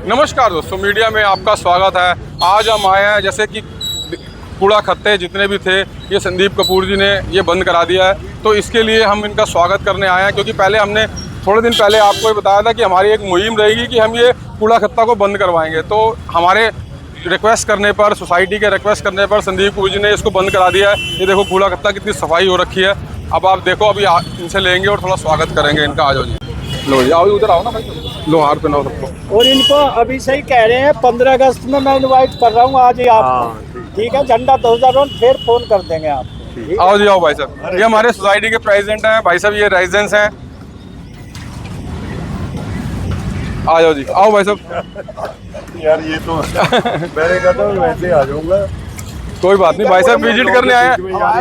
नमस्कार दोस्तों, मीडिया में आपका स्वागत है। आज हम आए हैं, जैसे कि कूड़ा खत्ते जितने भी थे ये संदीप कपूर जी ने ये बंद करा दिया है, तो इसके लिए हम इनका स्वागत करने आए हैं। क्योंकि पहले हमने थोड़े दिन पहले आपको ये बताया था कि हमारी एक मुहिम रहेगी कि हम ये कूड़ा खत्ता को बंद करवाएंगे। तो हमारे रिक्वेस्ट करने पर, सोसाइटी के रिक्वेस्ट करने पर संदीप कपूर जी ने इसको बंद करा दिया है। ये देखो कूड़ा खत्ता कितनी सफाई हो रखी है। अब आप देखो, अभी इनसे लेंगे और थोड़ा स्वागत करेंगे इनका। आ जाओ जी, लो जी, आओ उधर आओ ना भाई, लो हार पहनाओ सबको। और इनको अभी सही कह रहे हैं 15 अगस्त में मैं इनवाइट कर रहा हूँ आज ही आपको। ठीक है, झंडा 2000 फिर फोन कर देंगे आपको। आओ जी, आओ भाई साहब। ये हमारे सोसाइटी के प्रेसिडेंट हैं भाई साहब, ये रेजिडेंट्स हैं। आ जाओ जी, आओ भाई साहब। यार ये तो मैंने कहा था वैसे आ जाऊंगा। कोई बात नहीं भाई साहब, विजिट करने आए हैं।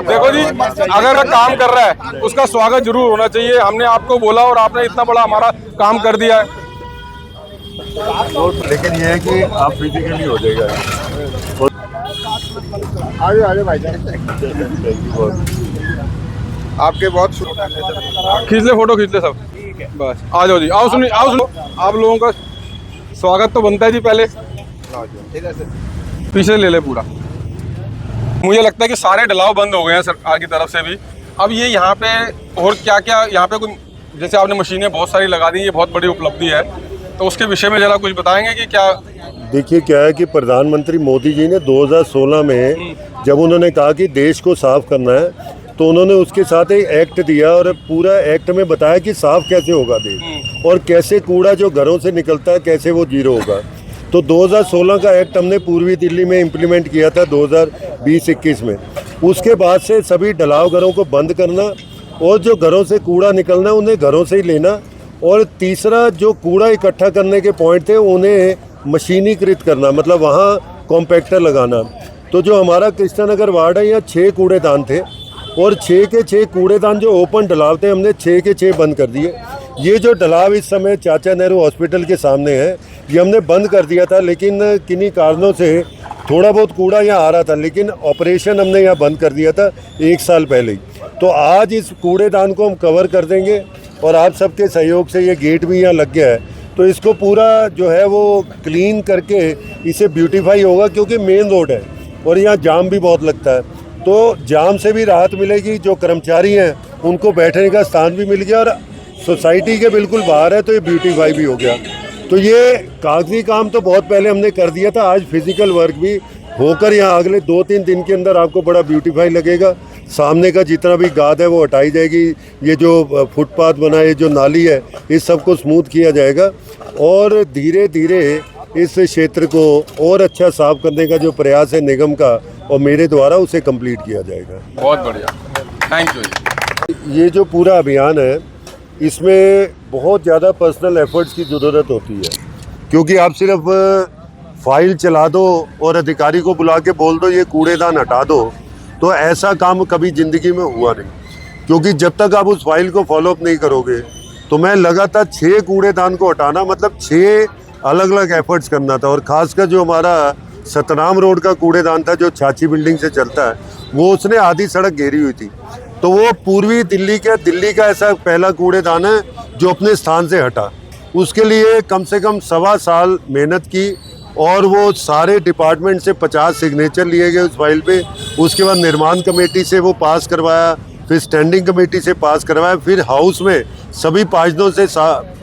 देखो जी, अगर वह काम कर रहा है उसका स्वागत जरूर होना चाहिए। हमने आपको बोला और आपने इतना बड़ा हमारा काम कर दिया है। लेकिन ये है कि आप फिजिकली हो जाएगा। आगे भाई साहब, आपके बहुत खींच ले, फोटो खींच ले सब। बस आ जाओ जी, आओ सुनिए, आओ सुनो। आप लोगों का स्वागत तो बनता है जी। पहले पीछे ले ले पूरा। मुझे लगता है कि सारे ढलाव बंद हो गए हैं सरकार की तरफ से भी। अब ये यहाँ पे और क्या क्या यहाँ पे कोई, जैसे आपने मशीनें बहुत सारी लगा दी, ये बहुत बड़ी उपलब्धि है, तो उसके विषय में जरा कुछ बताएंगे कि क्या। देखिए क्या है कि प्रधानमंत्री मोदी जी ने 2016 में जब उन्होंने कहा कि देश को साफ करना है, तो उन्होंने उसके साथ एक एक्ट दिया और पूरा एक्ट में बताया कि साफ कैसे होगा देश और कैसे कूड़ा जो घरों से निकलता है कैसे वो जीरो होगा। तो 2016 का एक्ट हमने पूर्वी दिल्ली में इम्प्लीमेंट किया था 2020-21 में। उसके बाद से सभी ढलाव घरों को बंद करना और जो घरों से कूड़ा निकलना उन्हें घरों से ही लेना, और तीसरा जो कूड़ा इकट्ठा करने के पॉइंट थे उन्हें मशीनीकृत करना, मतलब वहाँ कॉम्पैक्टर लगाना। तो जो हमारा कृष्णानगर वार्ड है, यहाँ 6 कूड़ेदान थे और 6 के 6 कूड़ेदान जो ओपन ढलाव थे हमने 6 के 6 बंद कर दिए। ये जो ढलाव इस समय चाचा नेहरू हॉस्पिटल के सामने है, ये हमने बंद कर दिया था, लेकिन किन्हीं कारणों से थोड़ा बहुत कूड़ा यहाँ आ रहा था, लेकिन ऑपरेशन हमने यहाँ बंद कर दिया था 1 साल पहले ही। तो आज इस कूड़ेदान को हम कवर कर देंगे और आप सबके सहयोग से ये गेट भी यहाँ लग गया है, तो इसको पूरा जो है वो क्लीन करके इसे ब्यूटीफाई होगा, क्योंकि मेन रोड है और यहाँ जाम भी बहुत लगता है। तो जाम से भी राहत मिलेगी, जो कर्मचारी हैं उनको बैठने का स्थान भी मिल गया और सोसाइटी के बिल्कुल बाहर है, तो ये ब्यूटीफाई भी हो गया। तो ये कागजी काम तो बहुत पहले हमने कर दिया था, आज फिजिकल वर्क भी होकर यहाँ अगले 2-3 दिन के अंदर आपको बड़ा ब्यूटीफाई लगेगा। सामने का जितना भी गाद है वो हटाई जाएगी, ये जो फुटपाथ बना है, जो नाली है, इस सब को स्मूथ किया जाएगा और धीरे धीरे इस क्षेत्र को और अच्छा साफ करने का जो प्रयास है निगम का और मेरे द्वारा उसे कंप्लीट किया जाएगा। बहुत बढ़िया, थैंक यू। ये जो पूरा अभियान है इसमें बहुत ज़्यादा पर्सनल एफर्ट्स की ज़रूरत होती है, क्योंकि आप सिर्फ फाइल चला दो और अधिकारी को बुला के बोल दो ये कूड़ेदान हटा दो, तो ऐसा काम कभी ज़िंदगी में हुआ नहीं। क्योंकि जब तक आप उस फाइल को फॉलोअप नहीं करोगे, तो मैं लगातार 6 कूड़ेदान को हटाना मतलब 6 अलग अलग एफर्ट्स करना था। और ख़ासकर जो हमारा सतनाम रोड का कूड़ेदान था जो छाछी बिल्डिंग से चलता है, वो उसने आधी सड़क घेरी हुई थी, तो वो पूर्वी दिल्ली का ऐसा पहला कूड़ेदान है जो अपने स्थान से हटा। उसके लिए कम से कम 1.25 साल मेहनत की और वो सारे डिपार्टमेंट से 50 सिग्नेचर लिए गए उस फाइल पे। उसके बाद निर्माण कमेटी से वो पास करवाया, फिर स्टैंडिंग कमेटी से पास करवाया, फिर हाउस में सभी पार्षदों से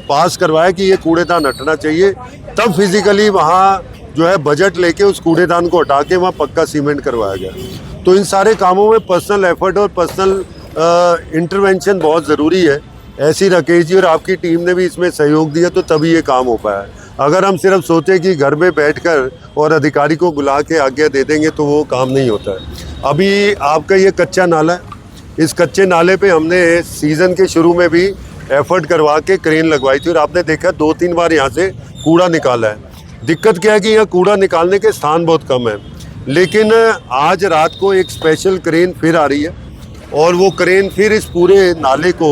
पास करवाया कि ये कूड़ेदान हटना चाहिए। तब फिजिकली वहाँ जो है बजट लेके उस कूड़ेदान को हटा के वहाँ पक्का सीमेंट करवाया गया। तो इन सारे कामों में पर्सनल एफर्ट और पर्सनल इंटरवेंशन बहुत ज़रूरी है। ऐसी राकेश जी और आपकी टीम ने भी इसमें सहयोग दिया, तो तभी ये काम हो पाया। अगर हम सिर्फ सोचे कि घर में बैठकर और अधिकारी को बुला के आज्ञा दे देंगे तो वो काम नहीं होता है। अभी आपका ये कच्चा नाला है, इस कच्चे नाले पे हमने सीज़न के शुरू में भी एफर्ट करवा के क्रेन लगवाई थी और आपने देखा 2-3 बार यहाँ से कूड़ा निकाला है। दिक्कत क्या है कि यहाँ कूड़ा निकालने के स्थान बहुत कम है, लेकिन आज रात को एक स्पेशल क्रेन फिर आ रही है और वो क्रेन फिर इस पूरे नाले को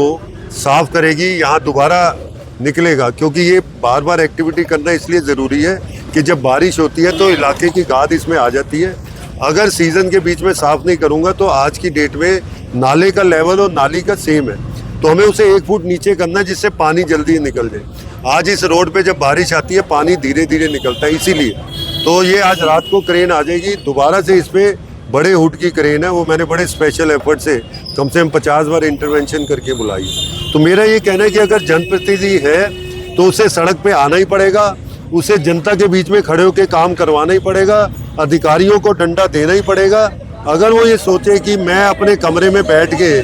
साफ़ करेगी, यहाँ दोबारा निकलेगा। क्योंकि ये बार बार एक्टिविटी करना इसलिए ज़रूरी है कि जब बारिश होती है तो इलाके की गाद इसमें आ जाती है। अगर सीज़न के बीच में साफ़ नहीं करूँगा तो आज की डेट में नाले का लेवल और नाली का सेम है। तो हमें उसे 1 फुट नीचे करना है जिससे पानी जल्दी निकल जाए। आज इस रोड पे जब बारिश आती है पानी धीरे धीरे निकलता है, इसीलिए तो ये आज रात को क्रेन आ जाएगी दोबारा से। इस पे बड़े हुड की क्रेन है, वो मैंने बड़े स्पेशल एफर्ट से कम 50 बार इंटरवेंशन करके बुलाई। तो मेरा ये कहना है कि अगर जनप्रतिनिधि है तो उसे सड़क पे आना ही पड़ेगा, उसे जनता के बीच में खड़े होकर काम करवाना ही पड़ेगा, अधिकारियों को डंडा देना ही पड़ेगा। अगर वो ये सोचे कि मैं अपने कमरे में बैठ के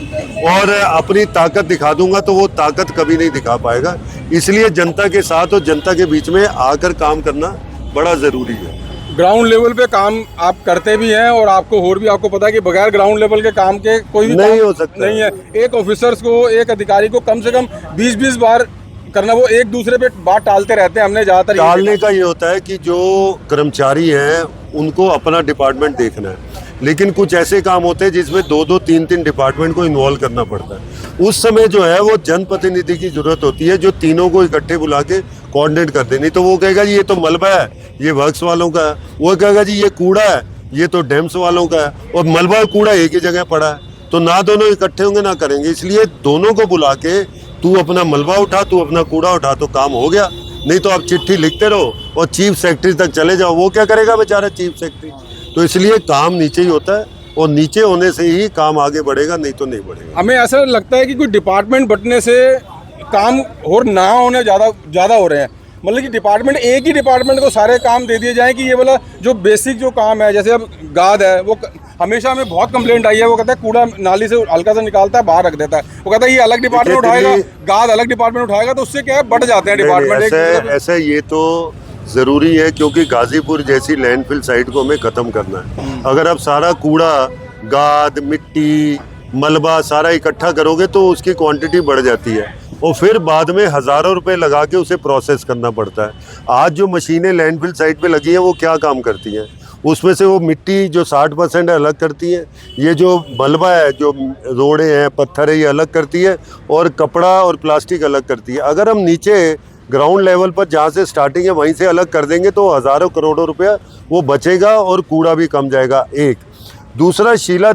और अपनी ताकत दिखा दूंगा तो वो ताकत कभी नहीं दिखा पाएगा। इसलिए जनता के साथ और जनता के बीच में आकर काम करना बड़ा ज़रूरी है। ग्राउंड लेवल पे काम आप करते भी हैं और आपको पता है कि बगैर ग्राउंड लेवल के काम के कोई भी नहीं काम हो सकता नहीं है। एक ऑफिसर्स को, एक अधिकारी को कम से कम 20-20 बार करना, वो एक दूसरे पे बात टालते रहते हैं। हमने ज़्यादातर टालने का ये होता है कि जो कर्मचारी हैं उनको अपना डिपार्टमेंट देखना है, लेकिन कुछ ऐसे काम होते हैं जिसमें 2-2, 3-3 डिपार्टमेंट को इन्वॉल्व करना पड़ता है। उस समय जो है वो जनप्रतिनिधि की जरूरत होती है जो तीनों को इकट्ठे बुला के कोऑर्डिनेट कर दे। नहीं तो वो कहेगा जी ये तो मलबा है, ये वर्क्स वालों का है, वो कहेगा जी ये कूड़ा है, ये तो डैम्स वालों का है, और मलबा और कूड़ा एक ही जगह पड़ा है। तो ना दोनों इकट्ठे होंगे ना करेंगे। इसलिए दोनों को बुला के तू अपना मलबा उठा, तू अपना कूड़ा उठा, तो काम हो गया। नहीं तो आप चिट्ठी लिखते रहो और चीफ सेक्रेटरी तक चले जाओ, वो क्या करेगा बेचारा चीफ सेक्रेटरी। तो इसलिए काम नीचे ही होता है और नीचे होने से ही काम आगे बढ़ेगा, नहीं तो नहीं बढ़ेगा। हमें ऐसा लगता है कि कोई डिपार्टमेंट बंटने से काम और ना होने ज़्यादा हो रहे हैं। मतलब कि डिपार्टमेंट, एक ही डिपार्टमेंट को सारे काम दे दिए जाएं कि ये वाला जो बेसिक जो काम है, जैसे अब गाद है, वो हमेशा हमें बहुत कंप्लेंट आई है। वो कहता है कूड़ा नाली से हल्का सा निकालता है, बाहर रख देता है। वो कहता है ये अलग डिपार्टमेंट उठाएगा, गाद अलग डिपार्टमेंट उठाएगा, तो उससे क्या है, बढ़ जाते हैं डिपार्टमेंट। ऐसा ये तो ज़रूरी है क्योंकि गाजीपुर जैसी लैंडफिल साइट को हमें ख़त्म करना है। अगर आप सारा कूड़ा, गाद, मिट्टी, मलबा सारा इकट्ठा करोगे तो उसकी क्वांटिटी बढ़ जाती है और फिर बाद में हज़ारों रुपए लगा के उसे प्रोसेस करना पड़ता है। आज जो मशीनें लैंडफिल साइट पे लगी हैं वो क्या काम करती हैं? उसमें से वो मिट्टी जो 60% है अलग करती है, ये जो मलबा है, जो रोड़े हैं, पत्थर है, ये अलग करती है, और कपड़ा और प्लास्टिक अलग करती है। अगर हम नीचे ग्राउंड लेवल पर जहाँ से स्टार्टिंग है वहीं से अलग कर देंगे तो हज़ारों करोड़ों रुपया वो बचेगा और कूड़ा भी कम जाएगा। एक दूसरा, शीला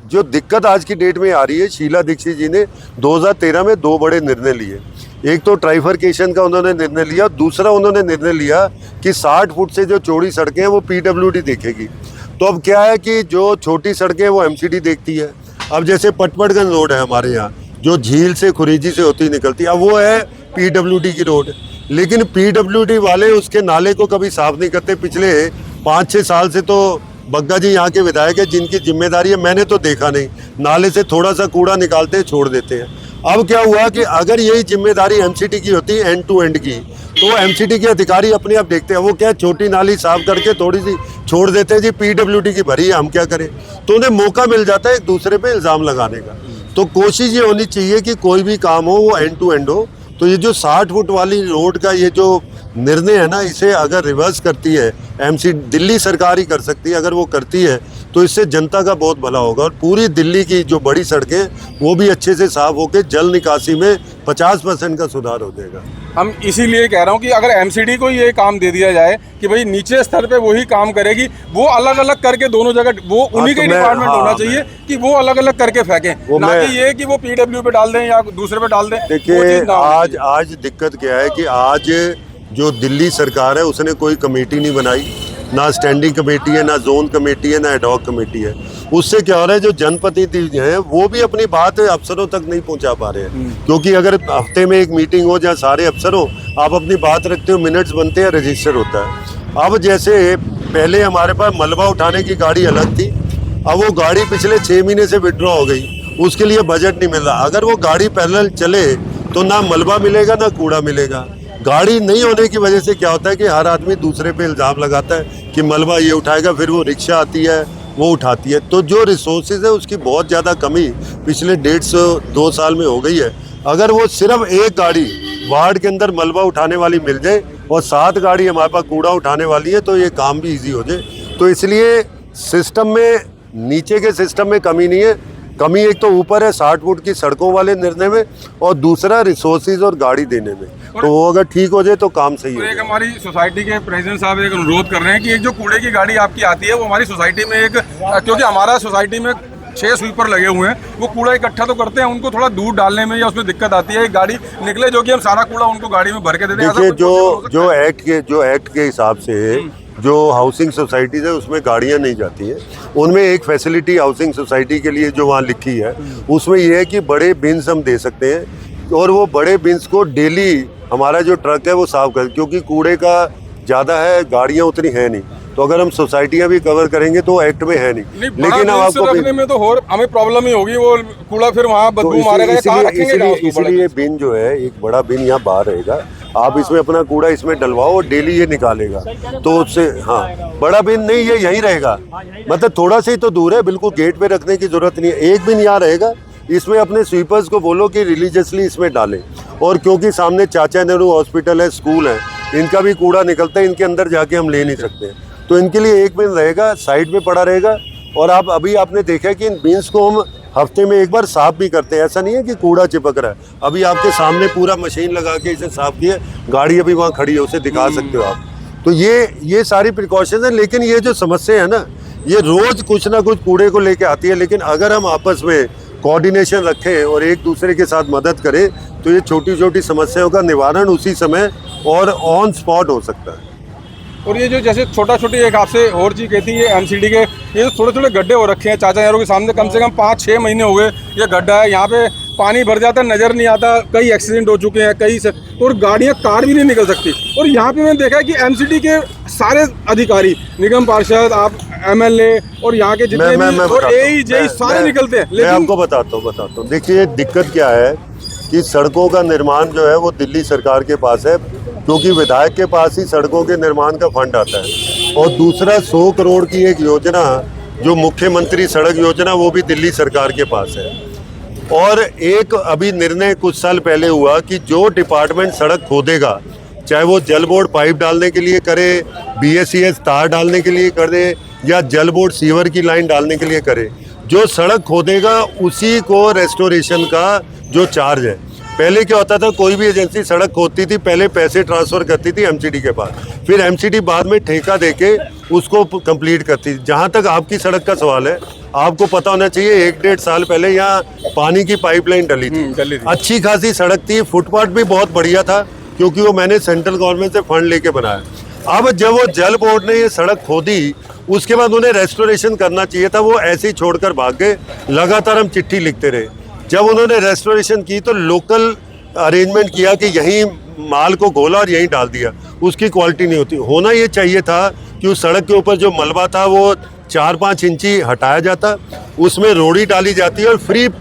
जो दिक्कत आज की डेट में आ रही है, शीला दीक्षित जी ने 2013 में 2 बड़े निर्णय लिए। एक तो ट्राइफरकेशन का उन्होंने निर्णय लिया, दूसरा उन्होंने निर्णय लिया कि 60 फुट से जो चौड़ी सड़कें हैं वो पीडब्ल्यूडी देखेगी। तो अब क्या है कि जो छोटी सड़कें वो एमसीडी देखती है। अब जैसे पटपड़गंज रोड है हमारे यहाँ, जो झील से खुरीजी से होती निकलती है, अब वो है पीडब्ल्यूडी की रोड, लेकिन पीडब्ल्यूडी वाले उसके नाले को कभी साफ नहीं करते। पिछले 5-6 साल से तो बग्गा जी यहाँ के विधायक है जिनकी जिम्मेदारी है, मैंने तो देखा नहीं, नाले से थोड़ा सा कूड़ा निकालते हैं, छोड़ देते हैं। अब क्या हुआ कि अगर यही जिम्मेदारी एमसीडी की होती है एंड टू एंड की, तो एमसीडी के अधिकारी अपने आप देखते हैं। वो क्या छोटी नाली साफ करके थोड़ी सी छोड़ देते हैं, जी पीडब्ल्यूडी की भरी है, हम क्या करें। तो उन्हें मौका मिल जाता है एक दूसरे पे इल्ज़ाम लगाने का। तो कोशिश ये होनी चाहिए कि कोई भी काम हो वो एंड टू एंड हो। तो ये जो 60 फुट वाली रोड का ये जो निर्णय है ना, इसे अगर रिवर्स करती है एमसी, दिल्ली सरकार ही कर सकती है, अगर वो करती है तो इससे जनता का बहुत भला होगा और पूरी दिल्ली की जो बड़ी सड़कें वो भी अच्छे से साफ होकर जल निकासी में 50% का सुधार हो जाएगा। हम इसीलिए कह रहा हूँ कि अगर एमसीडी को ये काम दे दिया जाए कि भाई नीचे स्तर पे वही काम करेगी, वो अलग अलग करके दोनों जगह, वो उन्हीं के डिपार्टमेंट होना चाहिए कि वो अलग अलग करके फेंकें, ना कि ये कि वो पीडब्ल्यू पे डाल दें या दूसरे पे डाल दें। देखिए आज दिक्कत क्या है कि आज जो दिल्ली सरकार है उसने कोई कमेटी नहीं बनाई, ना स्टैंडिंग कमेटी है, ना जोन कमेटी है, ना एडहॉक कमेटी है। उससे क्या हो रहा है, जो जनप्रतिनिधि हैं वो भी अपनी बात अफसरों तक नहीं पहुंचा पा रहे हैं। क्योंकि अगर हफ्ते में एक मीटिंग हो जहाँ सारे अफसर हो, आप अपनी बात रखते हो, मिनट्स बनते हैं, रजिस्टर होता है। अब जैसे पहले हमारे पास मलबा उठाने की गाड़ी अलग थी, अब वो गाड़ी पिछले 6 महीने से विड्रॉ हो गई, उसके लिए बजट नहीं मिल रहा। अगर वो गाड़ी पैरेलल चले तो ना मलबा मिलेगा ना कूड़ा मिलेगा। गाड़ी नहीं होने की वजह से क्या होता है कि हर आदमी दूसरे पे इल्ज़ाम लगाता है कि मलबा ये उठाएगा, फिर वो रिक्शा आती है वो उठाती है। तो जो रिसोर्सेज है उसकी बहुत ज़्यादा कमी पिछले 1.5-2 साल में हो गई है। अगर वो सिर्फ एक गाड़ी वार्ड के अंदर मलबा उठाने वाली मिल जाए और 7 गाड़ी हमारे पास कूड़ा उठाने वाली है तो ये काम भी ईजी हो जाए। तो इसलिए सिस्टम में, नीचे के सिस्टम में कमी नहीं है, कमी एक तो ऊपर है 60 फुट की सड़कों वाले निर्णय में और दूसरा रिसोर्सेज और गाड़ी देने में। तो वो अगर ठीक हो जाए तो काम सही है। एक हमारी सोसाइटी के प्रेसिडेंट साहब एक अनुरोध कर रहे हैं कि एक जो कूड़े की गाड़ी आपकी आती है वो हमारी सोसाइटी में एक, क्योंकि हमारा सोसाइटी में 6 स्वीपर लगे हुए हैं, वो कूड़ा इकट्ठा तो करते हैं, उनको थोड़ा दूर डालने में या उसमें दिक्कत आती है, एक गाड़ी निकले जो कि हम सारा कूड़ा उनको गाड़ी में भर के दे दें। देखिए जो एक्ट के हिसाब से जो हाउसिंग सोसाइटीज है उसमें गाड़ियां नहीं जाती हैं, उनमें एक फैसिलिटी हाउसिंग सोसाइटी के लिए जो वहाँ लिखी है उसमें ये है कि बड़े बिन्स हम दे सकते हैं और वो बड़े बिन्स को डेली हमारा जो ट्रक है वो साफ कर, क्योंकि कूड़े का ज़्यादा है, गाड़ियाँ उतनी है नहीं, तो अगर हम सोसाइटियाँ भी कवर करेंगे तो एक्ट में है नहीं लेकिन हम आपको रखने में तो और हमें प्रॉब्लम ही होगी, वो कूड़ा फिर वहाँ बदबू मारेगा, कहाँ रखेंगे? इसलिए बिन जो है एक बड़ा बिन यहाँ बाहर रहेगा, आप इसमें अपना कूड़ा इसमें डलवाओ और डेली ये निकालेगा, तो उससे हाँ बड़ा बिन नहीं ये यहीं रहेगा, मतलब थोड़ा सा ही तो दूर है, बिल्कुल गेट पे रखने की जरूरत नहीं है, एक बिन यहाँ रहेगा, इसमें अपने स्वीपर्स को बोलो कि रिलीजियसली इसमें डालें। और क्योंकि सामने चाचा नेहरू हॉस्पिटल है, स्कूल है, इनका भी कूड़ा निकलता है, इनके अंदर जाके हम ले नहीं सकते, तो इनके लिए एक बिन रहेगा, साइड में पड़ा रहेगा। और आप अभी आपने देखा कि इन बिन्स को हम हफ्ते में एक बार साफ भी करते हैं, ऐसा नहीं है कि कूड़ा चिपक रहा है, अभी आपके सामने पूरा मशीन लगा के इसे साफ किया, गाड़ी अभी वहाँ खड़ी है, उसे दिखा सकते हो आप। तो ये सारी प्रिकॉशन है, लेकिन ये जो समस्या है ना, ये रोज कुछ ना कुछ कूड़े को लेके आती है, लेकिन अगर हम आपस में कोऑर्डिनेशन रखें और एक दूसरे के साथ मदद करें तो ये छोटी छोटी समस्याओं का निवारण उसी समय और ऑन स्पॉट हो सकता है। और ये जो जैसे छोटा छोटी एक आपसे और चीज़ कहती है, ये एमसीडी के ये थोड़े थोड़े गड्ढे हो रखे हैं चाचा नेहरू के सामने, कम से कम 5-6 महीने हो गए ये गड्ढा है, यहाँ पे पानी भर जाता है, नज़र नहीं आता, कई एक्सीडेंट हो चुके हैं, कई से तो और गाड़ियाँ कार भी नहीं निकल सकती। और यहाँ पे मैंने देखा है कि एमसीडी के सारे अधिकारी, निगम पार्षद, आप एमएलए और यहाँ के जितने भी और एई जेई सारे निकलते हैं। मैं आपको बताता हूँ, देखिए दिक्कत क्या है कि सड़कों का निर्माण जो है वो दिल्ली सरकार के पास है, क्योंकि विधायक के पास ही सड़कों के निर्माण का फंड आता है, और दूसरा 100 करोड़ की एक योजना जो मुख्यमंत्री सड़क योजना वो भी दिल्ली सरकार के पास है। और एक अभी निर्णय कुछ साल पहले हुआ कि जो डिपार्टमेंट सड़क खोदेगा, चाहे वो जल बोर्ड पाइप डालने के लिए करे, BSES तार डालने के लिए करे, या जल बोर्ड सीवर की लाइन डालने के लिए करे, जो सड़क खोदेगा उसी को रेस्टोरेशन का जो चार्ज है। पहले क्या होता था, कोई भी एजेंसी सड़क खोदती थी, पहले पैसे ट्रांसफर करती थी एमसीडी के पास, फिर एमसीडी बाद में ठेका देके उसको कंप्लीट करती थी। जहाँ तक आपकी सड़क का सवाल है, आपको पता होना चाहिए 1-1.5 साल पहले यहाँ पानी की पाइपलाइन डली थी, अच्छी खासी सड़क थी, फुटपाथ भी बहुत बढ़िया था, क्योंकि वो मैंने सेंट्रल गवर्नमेंट से फंड लेके बनाया। अब जब वो जल बोर्ड ने ये सड़क खोदी, उसके बाद उन्हें रेस्टोरेशन करना चाहिए था, वो ऐसे ही छोड़कर भाग गए, लगातार हम चिट्ठी लिखते रहे। जब उन्होंने रेस्टोरेशन की तो लोकल अरेंजमेंट किया कि यहीं माल को घोला और यहीं डाल दिया, उसकी क्वालिटी नहीं होती। होना ये चाहिए था कि उस सड़क के ऊपर जो मलबा था वो 4-5 इंची हटाया जाता, उसमें रोड़ी डाली जाती और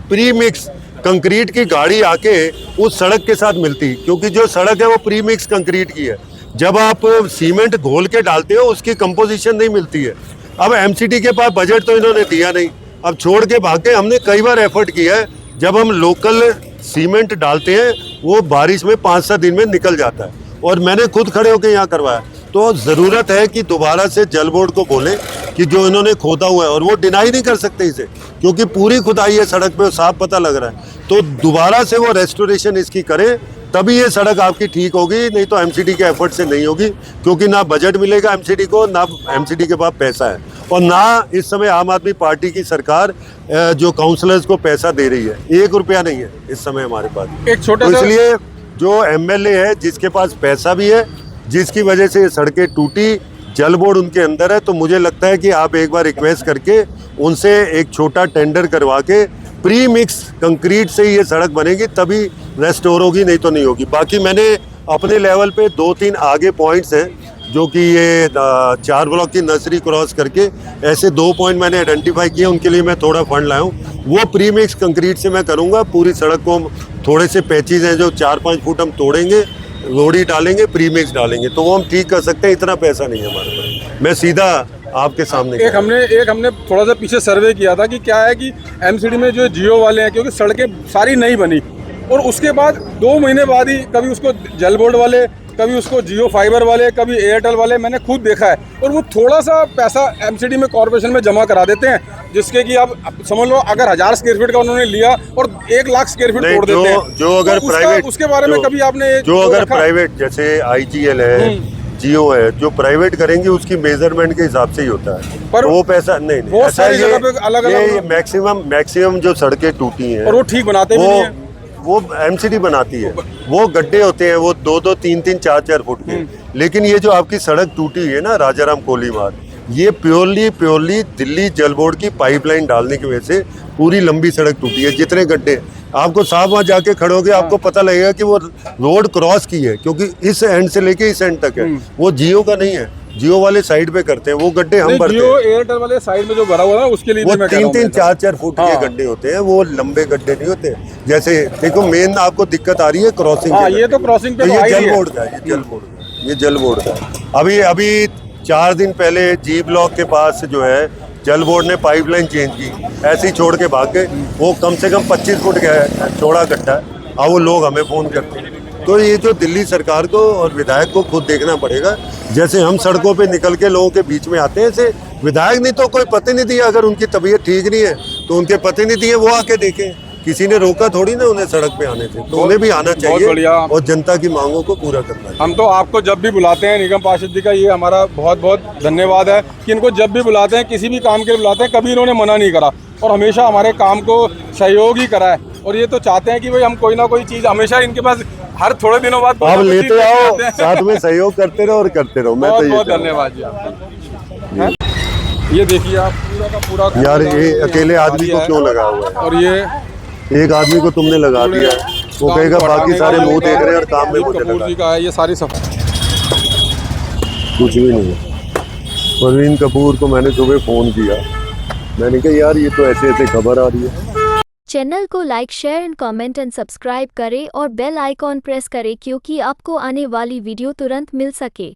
प्री मिक्स कंक्रीट की गाड़ी आके उस सड़क के साथ मिलती, क्योंकि जो सड़क है वो प्री मिक्स कंक्रीट की है। जब आप सीमेंट घोल के डालते हो उसकी कंपोजिशन नहीं मिलती है। अब एमसीडी के पास बजट तो इन्होंने दिया नहीं, अब छोड़ के भाग के। हमने कई बार एफर्ट किया है, जब हम लोकल सीमेंट डालते हैं वो बारिश में 5-7 दिन में निकल जाता है, और मैंने खुद खड़े होकर यहाँ करवाया। तो ज़रूरत है कि दोबारा से जल बोर्ड को बोलें कि जो इन्होंने खोदा हुआ है, और वो डिनाई नहीं कर सकते इसे, क्योंकि पूरी खुदाई है सड़क पे, साफ पता लग रहा है, तो दोबारा से वो रेस्टोरेशन इसकी करें, तभी ये सड़क आपकी ठीक होगी, नहीं तो एमसीडी के एफर्ट से नहीं होगी, क्योंकि ना बजट मिलेगा एमसीडी को, ना एमसीडी के पास पैसा है, और ना इस समय आम आदमी पार्टी की सरकार जो काउंसलर्स को पैसा दे रही है, 1 रुपया नहीं है इस समय हमारे पास। एक छोटा तो इसलिए जो एमएलए है जिसके पास पैसा भी है, जिसकी वजह से ये सड़कें टूटी, जल बोर्ड उनके अंदर है, तो मुझे लगता है कि आप एक बार रिक्वेस्ट करके उनसे एक छोटा टेंडर करवा के प्री मिक्स कंक्रीट से ये सड़क बनेगी, तभी रेस्टोर होगी, नहीं तो नहीं होगी। बाकी मैंने अपने लेवल पे 2-3 आगे पॉइंट्स हैं, जो कि ये 4 ब्लॉक की नर्सरी क्रॉस करके ऐसे 2 पॉइंट मैंने आइडेंटिफाई किए, उनके लिए मैं थोड़ा फंड लाया हूँ। वो प्री मिक्स कंक्रीट से मैं करूँगा, पूरी सड़क को थोड़े से पैचेज हैं जो 4-5 फुट हम तोड़ेंगे, रोड़ी डालेंगे, प्री मिक्स डालेंगे, तो वो हम ठीक कर सकते हैं। इतना पैसा नहीं है हमारे पास। मैं सीधा आपके सामने एक हमने थोड़ा सा पीछे सर्वे किया था कि क्या है कि एमसीडी में जो जियो वाले हैं, क्योंकि सड़कें सारी नहीं बनी, और उसके बाद 2 महीने बाद ही कभी उसको जल बोर्ड वाले, कभी उसको जियो फाइबर वाले, कभी एयरटेल वाले, मैंने खुद देखा है, और वो थोड़ा सा पैसा एमसीडी में कॉर्पोरेशन में जमा करा देते हैं, जिसके कि आप समझ लो अगर 1000 स्क्वायर फीट का उन्होंने लिया और 1 लाख स्क्वायर फीट तोड़ देते हैं। जो अगर तो प्राइवेट, उसके बारे में कभी आपने जो अगर प्राइवेट जैसे IGL है, जियो है, जो प्राइवेट करेंगे उसकी मेजरमेंट के हिसाब से ही होता है। पर तो वो पैसा नहीं बहुत ऐसा सारी जगह पे अलग-अलग ये मैक्सिमम जो सड़कें टूटी हैं और वो ठीक बनाते भी नहीं है। वो एमसीडी बनाती है, वो गड्ढे होते हैं वो 2-2, 3-3, 4-4 फुट के। लेकिन ये जो आपकी सड़क टूटी है ना राजाराम कोली मार्ग, ये प्योरली दिल्ली जल बोर्ड की पाइपलाइन डालने की वजह से पूरी लंबी सड़क टूटी है। जितने गड्ढे आपको साफ वहाँ जाके खड़ोगे आपको पता लगेगा कि वो रोड क्रॉस की है, क्योंकि इस एंड से लेके इस एंड तक है। वो जियो का नहीं है, जियो वाले साइड पे करते हैं, वो गड्ढे हम भरते जियो हैं। एयरटेल वाले साइड में जो भरा हुआ है उसके लिए वो मैं कह रहा हूं 3-3, 4-4 फुट हाँ। के गड्ढे होते हैं, वो लंबे गड्ढे नहीं होते। जैसे देखो मेन आपको दिक्कत आ रही है क्रॉसिंग। हाँ, ये तो क्रॉसिंग पे तो तो आ ये ही जल है। बोर्ड का है, ये जल बोर्ड का है। अभी 4 दिन पहले जी ब्लॉक के पास जो है जल बोर्ड ने पाइपलाइन चेंज की, ऐसे ही छोड़ के भाग गए। वो कम से कम 25 फुट का चौड़ा गड्ढा है। अब वो लोग हमें फ़ोन करते हैं। तो ये जो दिल्ली सरकार को और विधायक को खुद देखना पड़ेगा। जैसे हम सड़कों पे निकल के लोगों के बीच में आते हैं, ऐसे विधायक नहीं तो कोई प्रतिनिधि, अगर उनकी तबीयत ठीक नहीं है तो उनके प्रतिनिधि है वो आके देखें। किसी ने रोका थोड़ी ना उन्हें सड़क पे आने से, तो उन्हें भी आना चाहिए बढ़िया। और जनता की मांगों को पूरा करना चाहिए। हम तो आपको जब भी बुलाते हैं, निगम पार्षद जी का ये हमारा बहुत बहुत धन्यवाद है कि इनको जब भी बुलाते हैं, किसी भी काम के लिए बुलाते हैं, कभी इन्होंने मना नहीं करा और हमेशा हमारे काम को सहयोग ही करा है। और ये तो चाहते हैं कि भाई हम कोई ना कोई चीज़ हमेशा इनके पास हर थोड़े दिनों बाद कोई आप ना कोई लेते चीज़ आओ, आते हैं। साथ में सहयोग करते रहो और करते रहो। मैं तो बहुत ये बहुत चाहूँगा। धन्यवाद जी आपका। हैं? ये देखिए आप पूरा का पूरा यार कूड़ा ये यहाँ अकेले आदमी दिया को है। क्यों लगा हुआ है? और ये एक आदमी को तुमने लगा दिया है, वो काम कहेगा को बाकी हटाने सारे का मुंह देख रहे हैं और काम में संदीप मुझे कपूर लगा जी का है, ये सारी सफाई। कुछ भी नहीं है। परवीन कपूर को मैंने सुबह फ़ोन किया, मैंने कहा यार ये तो ऐसे ऐसे खबर आ रही है। चैनल को like, share and comment and subscribe करें और बेल आइकॉन प्रेस करें क्योंकि आपको आने वाली वीडियो तुरंत मिल सके।